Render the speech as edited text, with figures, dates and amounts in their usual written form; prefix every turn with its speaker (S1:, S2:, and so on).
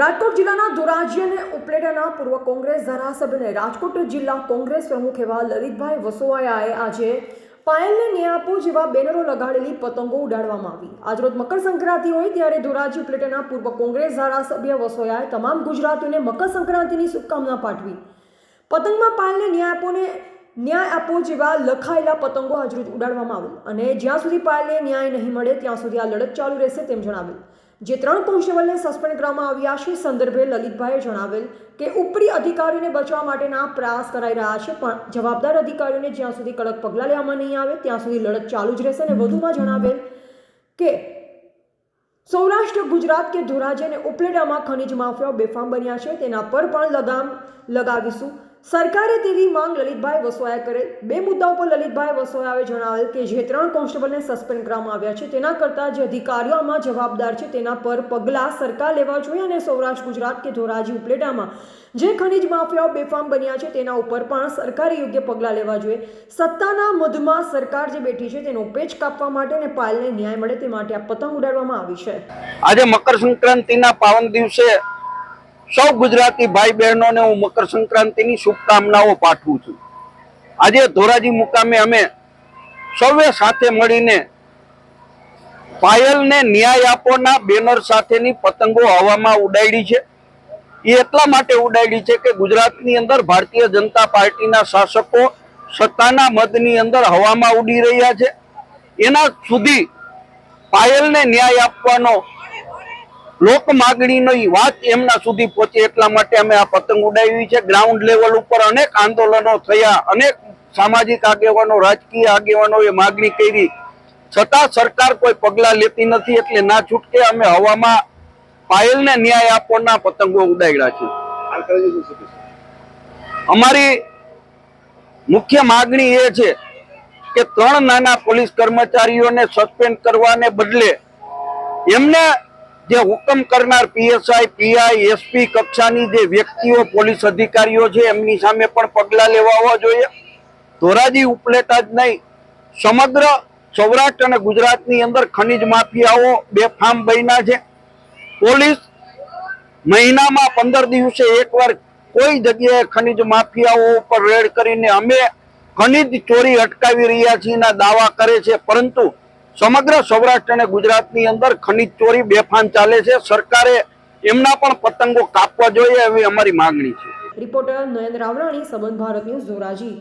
S1: રાજકોટ જિલ્લાના ધોરાજી અને ઉપલેટાના પૂર્વ કોંગ્રેસ ધારાસભ્યને રાજકોટ જિલ્લા કોંગ્રેસ પ્રમુખ એવા લલિતભાઈ વસોયાએ આજે પાયલને ન્યાય આપો જેવા બેનરો લગાડેલી પતંગો ઉડાડવામાં આવી। આજરોજ મકર સંક્રાંતિ હોય ત્યારે ધોરાજી ઉપલેટાના પૂર્વ કોંગ્રેસ ધારાસભ્ય વસોયાએ તમામ ગુજરાતીઓને મકર સંક્રાંતિની શુભકામના પાઠવી। પતંગમાં પાયલને ન્યાય આપો જેવા લખાયેલા પતંગો આજરોજ ઉડાડવામાં આવેલ અને જ્યાં સુધી પાયલને ન્યાય નહીં મળે ત્યાં સુધી આ લડત ચાલુ રહેશે તેમ જણાવેલ। જે 3 કોન્સ્ટેબલને સસ્પેન્ડ કરવામાં આવ્યા છે સંદર્ભે લલિતભાઈએ જણાવેલ કે ઉપરી અધિકારીઓને બચાવવા માટેના પ્રયાસ કરાઈ રહ્યા છે, પણ જવાબદાર અધિકારીઓને જ્યાં સુધી કડક પગલાં લેવામાં નહીં આવે ત્યાં સુધી લડત ચાલુ જ રહેશે। અને વધુમાં જણાવેલ કે સૌરાષ્ટ્ર, ગુજરાત કે ધોરાજી અને ઉપલેટામાં ખનીજ માફિયાઓ બેફામ બન્યા છે, તેના પર પણ લગામ લગાવીશું સરકારે તેવી માંગ લલિતભાઈ વસોયાએ કરેલ। 2 મુદ્દાઓ પર લલિતભાઈ વસોયાએ જણાવેલ કે જે 3 કોન્સ્ટેબલને સસ્પેન્ડ કરવામાં આવ્યા છે તેના કરતાં જે અધિકારીઓ આમાં જવાબદાર છે તેના પર પગલાં સરકાર લેવા જોઈએ અને સૌરાષ્ટ્ર, ગુજરાત કે ધોરાજી, ઉપલેટામાં જે ખનીજ માફિયાઓ બેફામ બન્યા છે તેના ઉપર પણ સરકારે યોગ્ય પગલાં લેવા જોઈએ। સત્તાના મધમાં સરકાર જે બેઠી છે તેનો પેચ કાપવા માટે અને પાયલને ન્યાય મળે તે માટે આ પતંગ ઉડાડવામાં આવી છે।
S2: આજે મકર સંક્રાંતિના પાવન દિવસે સૌ ગુજરાતી ભાઈ બહેનોને હું મકર સંક્રાંતિની શુભકામનાઓ પાઠવું છું। આજે ધોરાજી મુકામે અમે સૌએ સાથે મળીને પાયલને ન્યાય આપોના બેનર સાથેની પતંગો હવામાં ઉડાડી છે। એ એટલા માટે ઉડાડી છે કે ગુજરાતની અંદર ભારતીય જનતા પાર્ટીના શાસકો સત્તાના મદની અંદર હવામાં ઉડી રહ્યા છે। એના સુધી પાયલને ન્યાય આપવાનો લોક માગણીની વાત એમના સુધી પહોંચે એટલા માટે અમે આ પતંગ ઉડાવી છે। ગ્રાઉન્ડ લેવલ ઉપર અનેક આંદોલનો થયા, અનેક સામાજિક આગેવાનો, રાજકીય આગેવાનોએ માગણી કરી, છતાં સરકાર કોઈ પગલાં લેતી નથી। એટલે ના છૂટકે અમે હવામાં પાયલને ન્યાય આપવાના પતંગો ઉડાડ્યા છે। અમારી મુખ્ય માગણી એ છે કે 3 નાના પોલીસ કર્મચારીઓને સસ્પેન્ડ કરવાને બદલે એમને જે હુકમ કરનાર પીએસઆઈ, પીઆઈ, એસપી કક્ષાની જે વ્યક્તિઓ, પોલીસ અધિકારીઓ છે એમની સામે પણ પગલાં લેવા જોઈએ। ધોરાજી, ઉપલેટા જ નહીં, સમગ્ર સૌરાષ્ટ્ર અને ગુજરાતની અંદર ખનીજ માફિયાઓ બેફામ બન્યા છે। પોલીસ મહિનામાં 15 દિવસે એકવાર કોઈ જગ્યાએ ખનીજ માફિયાઓ ઉપર રેડ કરીને અમે ખનીજ ચોરી અટકાવી રહ્યા છીએ ના દાવા કરે છે, પરંતુ સમગ્ર સૌરાષ્ટ્ર અને ગુજરાતની અંદર ખનીજ ચોરી બેફામ ચાલે છે। સરકારે એમના પણ પતંગો કાપવા જોઈએ એવી અમારી માંગણી છે।
S1: રિપોર્ટર નયન રાવરાણી, સંબંધ ભારત ન્યૂઝ, ધોરાજી।